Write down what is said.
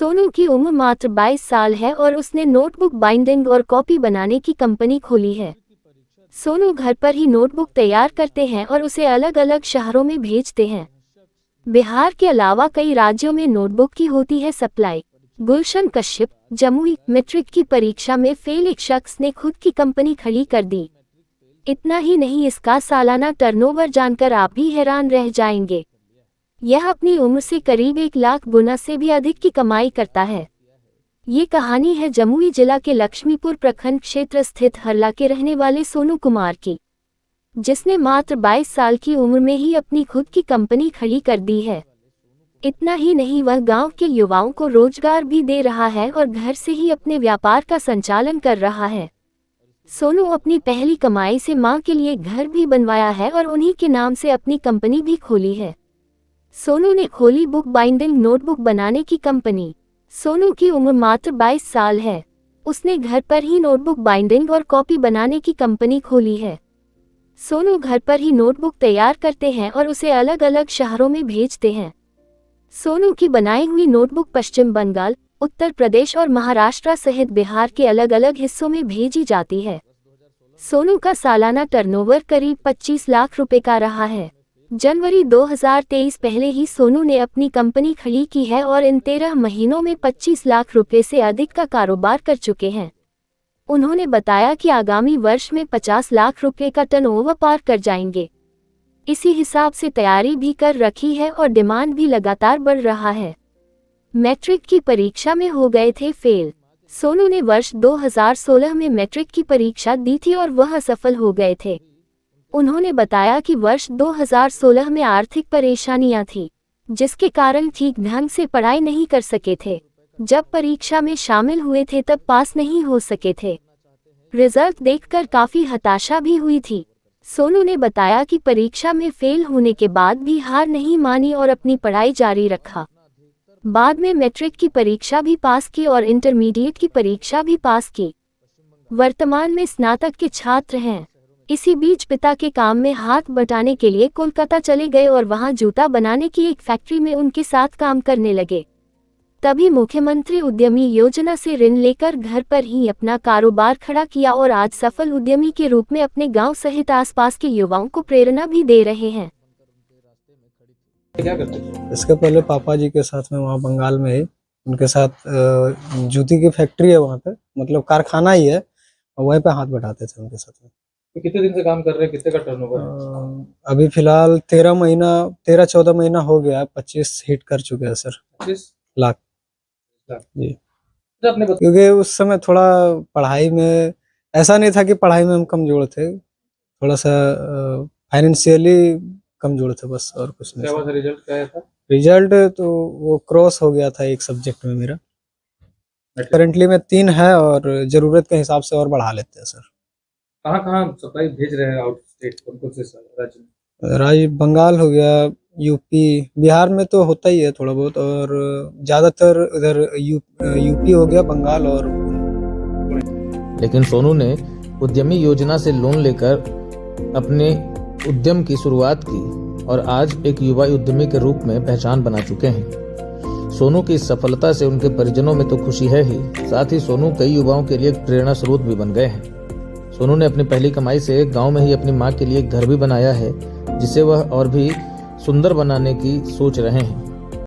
सोनू की उम्र मात्र 22 साल है और उसने नोटबुक बाइंडिंग और कॉपी बनाने की कंपनी खोली है। सोनू घर पर ही नोटबुक तैयार करते हैं और उसे अलग अलग शहरों में भेजते हैं। बिहार के अलावा कई राज्यों में नोटबुक की होती है सप्लाई। गुलशन कश्यप, जमुई। मैट्रिक की परीक्षा में फेल एक शख्स ने खुद की कंपनी खड़ी कर दी। इतना ही नहीं, इसका सालाना टर्नओवर जानकर आप भी हैरान रह जाएंगे। यह अपनी उम्र से करीब 1 लाख गुना से भी अधिक की कमाई करता है। ये कहानी है जमुई जिला के लक्ष्मीपुर प्रखंड क्षेत्र स्थित हरला के रहने वाले सोनू कुमार की, जिसने मात्र 22 साल की उम्र में ही अपनी खुद की कंपनी खड़ी कर दी है। इतना ही नहीं, वह गांव के युवाओं को रोजगार भी दे रहा है और घर से ही अपने व्यापार का संचालन कर रहा है। सोनू अपनी पहली कमाई से मां के लिए घर भी बनवाया है और उन्हीं के नाम से अपनी कंपनी भी खोली है। सोनू ने खोली बुक बाइंडिंग नोटबुक बनाने की कंपनी। सोनू की उम्र मात्र 22 साल है। उसने घर पर ही नोटबुक बाइंडिंग और कॉपी बनाने की कंपनी खोली है। सोनू घर पर ही नोटबुक तैयार करते हैं और उसे अलग अलग शहरों में भेजते हैं। सोनू की बनाई हुई नोटबुक पश्चिम बंगाल, उत्तर प्रदेश और महाराष्ट्र सहित बिहार के अलग अलग हिस्सों में भेजी जाती है। सोनू का सालाना टर्नओवर करीब 25 लाख रुपए का रहा है। जनवरी 2023 पहले ही सोनू ने अपनी कंपनी खड़ी की है और इन 13 महीनों में 25 लाख रुपए से अधिक का कारोबार कर चुके हैं। उन्होंने बताया कि आगामी वर्ष में 50 लाख रुपए का टर्नओवर पार कर जाएंगे। इसी हिसाब से तैयारी भी कर रखी है और डिमांड भी लगातार बढ़ रहा है। मैट्रिक की परीक्षा में हो गए थे फेल। सोनू ने वर्ष 2016 में मैट्रिक की परीक्षा दी थी और वह असफल हो गए थे। उन्होंने बताया कि वर्ष 2016 में आर्थिक परेशानियां थी, जिसके कारण ठीक ढंग से पढ़ाई नहीं कर सके थे। जब परीक्षा में शामिल हुए थे तब पास नहीं हो सके थे। रिजल्ट देखकर काफी हताशा भी हुई थी। सोनू ने बताया कि परीक्षा में फेल होने के बाद भी हार नहीं मानी और अपनी पढ़ाई जारी रखा। बाद में मैट्रिक की परीक्षा भी पास की और इंटरमीडिएट की परीक्षा भी पास की। वर्तमान में स्नातक के छात्र हैं। इसी बीच पिता के काम में हाथ बटाने के लिए कोलकाता चले गए और वहां जूता बनाने की एक फैक्ट्री में उनके साथ काम करने लगे। तभी मुख्यमंत्री उद्यमी योजना से ऋण लेकर घर पर ही अपना कारोबार खड़ा किया और आज सफल उद्यमी के रूप में अपने गांव सहित आसपास के युवाओं को प्रेरणा भी दे रहे हैं। क्या करते थे? इसके पहले पापा जी के साथ में वहाँ बंगाल में ही उनके साथ जूती की फैक्ट्री है वहाँ पे, मतलब कारखाना ही है, और वहीं पे हाथ बटाते थे उनके साथ में। तो कितने दिन से काम कर रहे हैं, कितने का टर्नओवर है? अभी फिलहाल 13-14 महीना हो गया, 25 हिट कर चुके हैं सर। 25 लाख जी। तो आपने क्योंकि उस समय थोड़ा पढ़ाई में ऐसा नहीं था कि पढ़ाई में हम कमजोर थे, थोड़ा सा फाइनेंशियली कमजोर थे बस, और कुछ नहीं। क्या रिजल्ट क्या आया था? रिजल्ट तो वो क्रॉस हो गया था एक सब्जेक्ट में मेरा। करंटली में 3 है और जरूरत के हिसाब से और बढ़ा लेते हैं सर। कहाँ सप्लाई भेज रहे हैं आउट स्टेट, कौन कौन से राज्य में? राज्य बंगाल हो गया, यूपी, बिहार में तो होता ही है थोड़ा बहुत, और ज्यादातर इधर यूपी हो गया, बंगाल। और लेकिन सोनू ने उद्यमी योजना से लोन लेकर अपने उद्यम की शुरुआत की और आज एक युवा उद्यमी के रूप में पहचान बना चुके हैं। सोनू की इस सफलता से उनके परिजनों में तो खुशी है ही, साथ ही सोनू कई युवाओं के लिए एक प्रेरणा स्रोत भी बन गए हैं। सोनू ने अपनी पहली कमाई से गांव में ही अपनी मां के लिए एक घर भी बनाया है, जिसे वह और भी सुंदर बनाने की सोच रहे हैं।